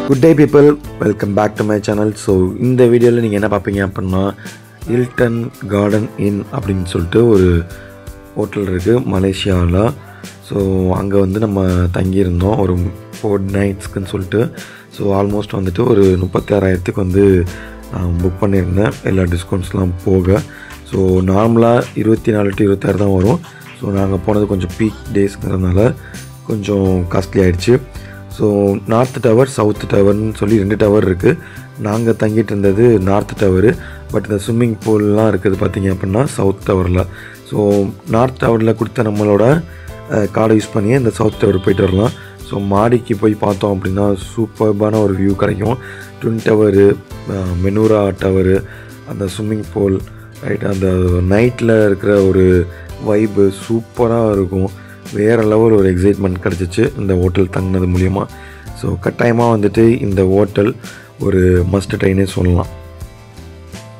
Good day people, welcome back to my channel. So இந்த வீடியோவில் நீங்கள் என்ன பார்ப்பீங்க அப்படின்னா ஹில்டன் கார்டன் இன் அப்படின்னு சொல்லிட்டு ஒரு ஹோட்டல் இருக்குது மலேசியாவில். ஸோ அங்கே வந்து நம்ம தங்கியிருந்தோம் ஒரு 4 nightsக்குன்னு சொல்லிட்டு. ஸோ ஆல்மோஸ்ட் வந்துட்டு ஒரு 36,000க்கு வந்து நான் புக் பண்ணியிருந்தேன் எல்லா டிஸ்கவுண்ட்ஸ்லாம் போக. ஸோ நார்மலாக 24 to 26 தான் வரும். ஸோ நாங்கள் போனது கொஞ்சம் பீக் டேஸ்ங்கிறதுனால கொஞ்சம் காஸ்ட்லி ஆகிடுச்சு. ஸோ நார்த் டவர் சவுத் டவர்னு சொல்லி 2 டவர் இருக்குது. நாங்கள் தங்கிட்டு இருந்தது நார்த் டவரு. பட் இந்த ஸ்விம்மிங் பூல்லாம் இருக்குது பார்த்திங்க அப்படின்னா சவுத் டவரில். ஸோ நார்த் டவரில் கொடுத்த நம்மளோட கார்டை யூஸ் பண்ணி இந்த சவுத் டவர் போய்ட்டு வரலாம். ஸோ மாடிக்கு போய் பார்த்தோம் அப்படின்னா சூப்பர்பான ஒரு வியூ கிடைக்கும். ட்வின் டவரு, மெனூரா டவரு, அந்த ஸ்விம்மிங் பூல் ரைட், அந்த நைட்டில் இருக்கிற ஒரு வைப்பு சூப்பராக இருக்கும். வேறு லெவல் ஒரு எக்ஸைட்மெண்ட் கிடச்சிச்சு இந்த ஹோட்டல் தங்கினது மூலிமா. ஸோ கட்டாயமாக வந்துட்டு இந்த ஹோட்டல் ஒரு மஸ்ட் ட்ரைனே சொல்லலாம்.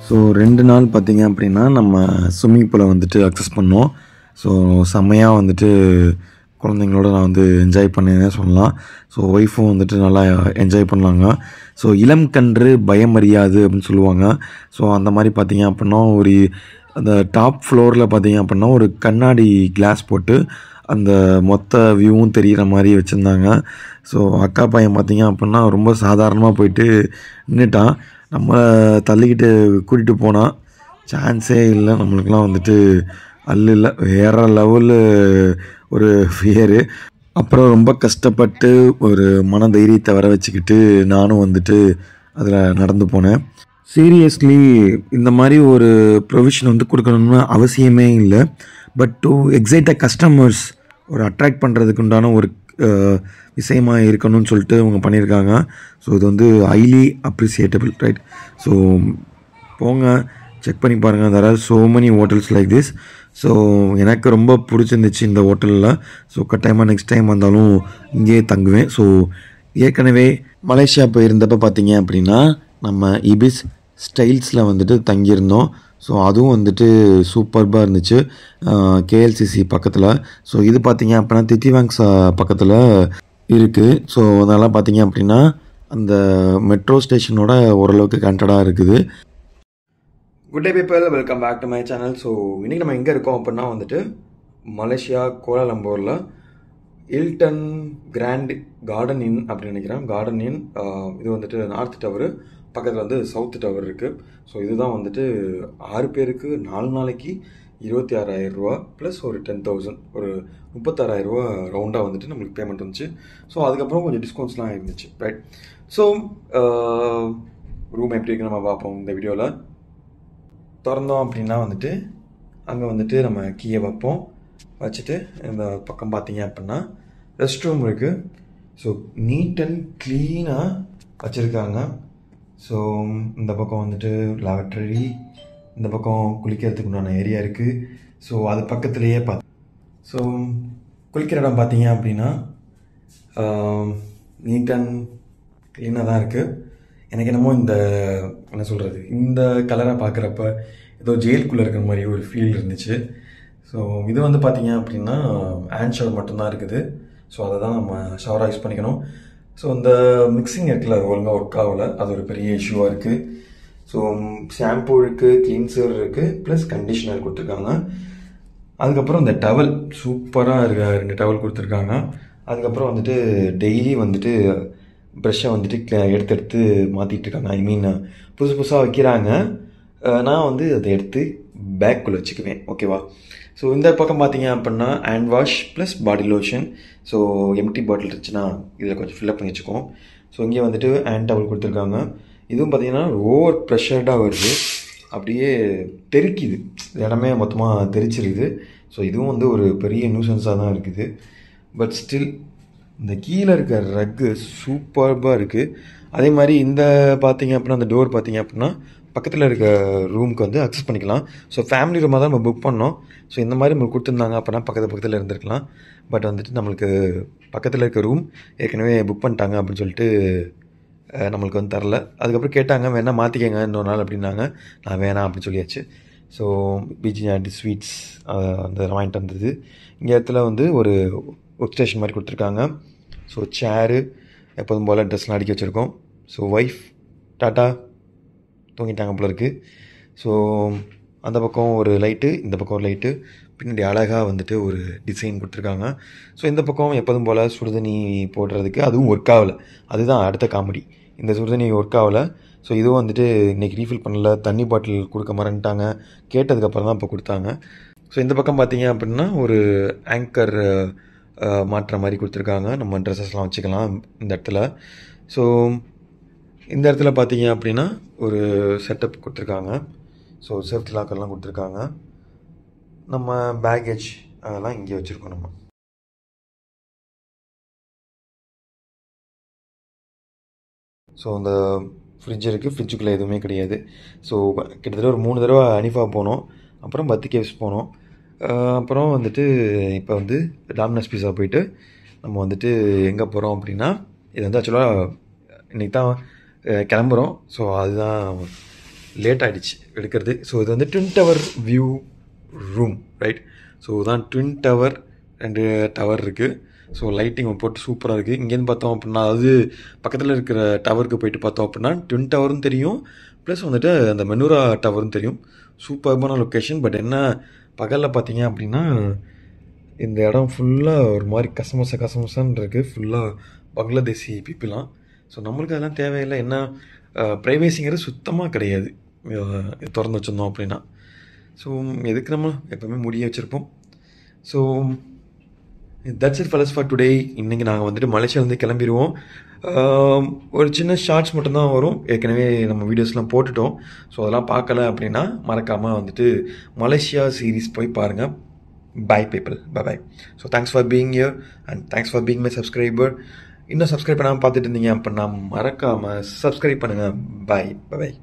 ஸோ 2 நாள் பார்த்திங்க அப்படின்னா நம்ம ஸ்விம்மிங் பூலை வந்துட்டு அக்சஸ் பண்ணோம். ஸோ செம்மையாக வந்துட்டு குழந்தைங்களோட நான் வந்து என்ஜாய் பண்ணேன்னே சொல்லலாம். ஸோ ஒய்ஃபும் வந்துட்டு நல்லா என்ஜாய் பண்ணாங்க. ஸோ இளம் கன்று பயம் அறியாது அப்படின்னு சொல்லுவாங்க. ஸோ அந்த மாதிரி பார்த்திங்க அப்படின்னா ஒரு அந்த டாப் ஃப்ளோரில் பார்த்திங்க அப்படின்னா ஒரு கண்ணாடி கிளாஸ் போட்டு அந்த மொத்த வியூவும் தெரிகிற மாதிரி வச்சுருந்தாங்க. ஸோ அக்கா பையன் பார்த்திங்க அப்படின்னா ரொம்ப சாதாரணமாக போயிட்டு நின்றுட்டான். நம்ம தள்ளிக்கிட்டு கூட்டிகிட்டு போனால் சான்ஸே இல்லை. நம்மளுக்கெலாம் வந்துட்டு இல்லை வேறு லெவலு ஒரு ஃபியரு. அப்புறம் ரொம்ப கஷ்டப்பட்டு ஒரு மன தைரியத்தை வர வச்சுக்கிட்டு நானும் வந்துட்டு அதில் நடந்து போனேன். சீரியஸ்லி இந்த மாதிரி ஒரு ப்ரொவிஷன் வந்து கொடுக்கணும்னு அவசியமே இல்லை. But to excite a customers ஒரு அட்ராக்ட் பண்ணுறதுக்கு உண்டான ஒரு விஷயமாக இருக்கணும்னு சொல்லிட்டு அவங்க பண்ணியிருக்காங்க. ஸோ இது வந்து ஹைலி அப்ரிசியேட்டபிள் ரைட். ஸோ போங்க செக் பண்ணி பாருங்கள். there are so many hotels like this. So எனக்கு ரொம்ப பிடிச்சிருந்துச்சு இந்த ஹோட்டலில். ஸோ கட்டாயமாக நெக்ஸ்ட் டைம் வந்தாலும் இங்கேயே தங்குவேன். ஸோ ஏற்கனவே மலேசியா போயிருந்தப்போ பார்த்தீங்க அப்படின்னா நம்ம இபிஸ் ஸ்டைல்ஸில் வந்துட்டு தங்கியிருந்தோம். ஸோ அதுவும் வந்துட்டு சூப்பர்பாக இருந்துச்சு கேஎல்சிசி பக்கத்தில். ஸோ இது பார்த்திங்க அப்படின்னா தித்திவாங்ஸ் பக்கத்தில் இருக்குது. ஸோ அதெல்லாம் பார்த்திங்க அப்படின்னா அந்த மெட்ரோ ஸ்டேஷனோட ஓரளவுக்கு கனெக்டடாக இருக்குது. Good day people, welcome back to my channel. So இன்றைக்கி நம்ம எங்கே இருக்கோம் அப்படின்னா வந்துட்டு மலேசியா கோலாலம்பூரில் ஹில்டன் கிராண்ட் கார்டன் இன் அப்படின்னு நினைக்கிறேன். கார்டன் இன் இது வந்துட்டு நார்த் டவரு பக்கத்தில் வந்து சவுத் டவர் இருக்குது. ஸோ இதுதான் வந்துட்டு 6 பேருக்கு 4 நாளைக்கு 26,000 ரூபா ப்ளஸ் ஒரு 10,000 ஒரு 36,000 ரூபா ரவுண்டாக வந்துட்டு நம்மளுக்கு பேமெண்ட் வந்துச்சு. ஸோ அதுக்கப்புறம் கொஞ்சம் டிஸ்கவுண்ட்ஸ்லாம் இருந்துச்சு ரைட். ஸோ ரூம் எப்படி இருக்கு நம்ம பார்ப்போம் இந்த வீடியோவில். திறந்தோம் அப்படின்னா வந்துட்டு அங்கே வந்துட்டு நம்ம கீயை வைப்போம். வச்சுட்டு இந்த பக்கம் பார்த்தீங்க அப்படின்னா ரெஸ்ட் ரூம் இருக்குது. ஸோ நீட் அண்ட் க்ளீனாக வச்சுருக்காங்க. ஸோ இந்த பக்கம் வந்துட்டு லேபரட்டரி, இந்த பக்கம் குளிக்கிறதுக்கு உண்டான ஏரியா இருக்குது. ஸோ அது பக்கத்துலேயே ஸோ குளிக்கிற இடம் பார்த்தீங்க அப்படின்னா நீட் அண்ட் க்ளீனாக தான் இருக்குது. எனக்கு என்னமோ இந்த என்ன சொல்கிறது இந்த கலரை பார்க்குறப்ப ஏதோ ஜெயிலுக்குள்ளே இருக்கிற மாதிரி ஒரு ஃபீல் இருந்துச்சு. ஸோ இது வந்து பார்த்தீங்க அப்படின்னா ஹேண்ட் ஷவர் மட்டும்தான் இருக்குது. ஸோ அதை தான் நம்ம ஷவராக யூஸ் பண்ணிக்கணும். ஸோ இந்த மிக்சிங் இருக்குல்ல அது ஒழுங்காக ஒர்க் ஆகலை, அது ஒரு பெரிய இஷ்யூவாக இருக்குது. ஸோ ஷாம்பூ இருக்குது, கிளீன்சர் இருக்குது, ப்ளஸ் கண்டிஷனர் கொடுத்துருக்காங்க. அதுக்கப்புறம் இந்த டவல் சூப்பராக இருக்க 2 டவல் கொடுத்துருக்காங்க. அதுக்கப்புறம் வந்துட்டு டெய்லி வந்துட்டு ப்ரெஷ்ஷை வந்துட்டு எடுத்து மாற்றிட்டு இருக்காங்க. ஐ மீன் புதுசு புதுசாக வைக்கிறாங்க. நான் வந்து அதை எடுத்து பேக்குள்ளே வச்சுக்குவேன் ஓகேவா. ஸோ இந்த பக்கம் பார்த்தீங்க அப்படின்னா hand wash plus body lotion. So empty bottle இருந்துச்சுன்னா இதில் கொஞ்சம் ஃபில்அப் பண்ணி வச்சுக்கோம். ஸோ இங்கே வந்துட்டு ஹேண்ட் டவல் கொடுத்துருக்காங்க. இதுவும் பார்த்தீங்கன்னா ஓவர் ப்ரெஷர்டாக வருது, அப்படியே தெறிக்குது, இடமே மொத்தமாக தெரிச்சிருக்குது. ஸோ இதுவும் வந்து ஒரு பெரிய நியூசன்ஸாக தான் இருக்குது. பட் ஸ்டில் இந்த கீழே இருக்க ரக்கு சூப்பர்பாக இருக்குது. அதே மாதிரி இந்த பார்த்தீங்க அப்படின்னா அந்த டோர் பார்த்தீங்க அப்படின்னா பக்கத்தில் இருக்க ரூமுக்கு வந்து அக்சஸ் பண்ணிக்கலாம். ஸோ ஃபேமிலி ரூமாக தான் நம்ம புக் பண்ணோம். ஸோ இந்த மாதிரி நம்ம கொடுத்துருந்தாங்க அப்படின்னா பக்கத்தில் இருந்திருக்கலாம். பட் வந்துட்டு நம்மளுக்கு பக்கத்தில் இருக்க ரூம் ஏற்கனவே புக் பண்ணிட்டாங்க அப்படின்னு சொல்லிட்டு நம்மளுக்கு வந்து தரல. அதுக்கப்புறம் கேட்டாங்க வேணால் மாற்றிக்கங்க இன்னொரு நாள் அப்படின்னாங்க. நான் வேணாம் அப்படின்னு சொல்லியாச்சு. ஸோ பிஜி ஸ்வீட்ஸ் அந்த வாங்கிட்டு வந்தது. இங்கே இடத்துல வந்து ஒரு ஒர்க் ஸ்டேஷன் மாதிரி கொடுத்துருக்காங்க. ஸோ சேரு, எப்போதும் போல் ட்ரெஸ்லாம் அடுக்கி வச்சுருக்கோம். ஸோ ஒய்ஃப் டாட்டா தூங்கிட்டாங்க போல இருக்குது. ஸோ அந்த பக்கம் ஒரு லைட்டு, இந்த பக்கம் ஒரு லைட்டு, பின்னாடி அழகாக வந்துட்டு ஒரு டிசைன் கொடுத்துருக்காங்க. ஸோ இந்த பக்கம் எப்போதும் போல் சுடுதண்ணி போடுறதுக்கு அதுவும் ஒர்க் ஆகலை. அதுதான் அடுத்த காமெடி. இந்த சுடுதண்ணி ஒர்க் ஆகலை. ஸோ இதுவும் வந்துட்டு இன்றைக்கி ரீஃபில் பண்ணல, தண்ணி பாட்டில் கொடுக்க மறந்துட்டாங்க. கேட்டதுக்கப்புறம் தான் இப்போ கொடுத்தாங்க. ஸோ இந்த பக்கம் பார்த்தீங்க அப்படின்னா ஒரு ஆங்கர் மாட்டுற மாதிரி கொடுத்துருக்காங்க. நம்ம ட்ரெஸ்ஸஸ்லாம் வச்சுக்கலாம் இந்த இடத்துல. ஸோ இந்த இடத்துல பார்த்தீங்க அப்படின்னா ஒரு செட்டப் கொடுத்துருக்காங்க. ஸோ சேஃப்டி லாக்கர்லாம் கொடுத்துருக்காங்க. நம்ம பேக்கேஜ் அதெல்லாம் இங்கே வச்சுருக்கோம். நம்ம ஸோ இந்த ஃப்ரிட்ஜ் இருக்குது. ஃப்ரிட்ஜுக்குள்ளே எதுவுமே கிடையாது. ஸோ கிட்டத்தட்ட ஒரு 3 தடவை அனிஃபா போனோம், அப்புறம் பத்து கேவ்ஸ் போனோம், அப்புறம் வந்துட்டு இப்போ வந்து டாமினோஸ் பீஸா போயிட்டு நம்ம வந்துட்டு எங்கே போகிறோம் அப்படின்னா, இது வந்து ஆக்சுவலாக இன்றைக்கி தான் கிளம்புறோம். ஸோ அதுதான் லேட் ஆகிடுச்சு எடுக்கிறது. ஸோ இது வந்து twin tower view room, right? So தான் ட்வின் டவர், 2 டவர் இருக்குது. ஸோ லைட்டிங் போட்டு சூப்பராக இருக்குது. இங்கேருந்து பார்த்தோம் அப்படின்னா, அதாவது பக்கத்தில் இருக்கிற டவருக்கு போயிட்டு பார்த்தோம் அப்படின்னா ட்வின் டவரும் தெரியும், ப்ளஸ் வந்துட்டு அந்த மெனூரா டவரும் தெரியும். சூப்பர்பான லொக்கேஷன். பட் என்ன, பகலில் பார்த்தீங்க அப்படின்னா இந்த இடம் ஃபுல்லாக ஒரு மாதிரி கசமசான்னு இருக்குது. ஃபுல்லாக பங்களாதேசி பீப்புளாம். ஸோ நம்மளுக்கு அதெல்லாம் தேவையில்லை. என்ன ப்ரைவேசிங்கிறது சுத்தமாக கிடையாது திறந்து வச்சுருந்தோம் அப்படின்னா. ஸோ எதுக்கு நம்ம எப்போவுமே முடிய வச்சுருப்போம். So that's it fellas for today. இன்றைக்கி நாங்கள் வந்துட்டு மலேசியாவிலேருந்து கிளம்பிடுவோம். ஒரு சின்ன ஷார்ட்ஸ் மட்டும்தான் வரும். ஏற்கனவே நம்ம வீடியோஸ்லாம் போட்டுட்டோம். ஸோ அதெல்லாம் பார்க்கல அப்படின்னா மறக்காமல் வந்துட்டு மலேசியா சீரீஸ் போய் பாருங்கள். Bye people, bye bye. So thanks for being here and thanks for being my subscriber. இன்னும் சப்ஸ்கிரைப் பண்ணாமல் பார்த்துட்டு இருந்தீங்க அப்படின்னா மறக்காமல் சப்ஸ்கிரைப் பண்ணுங்கள். Bye bye.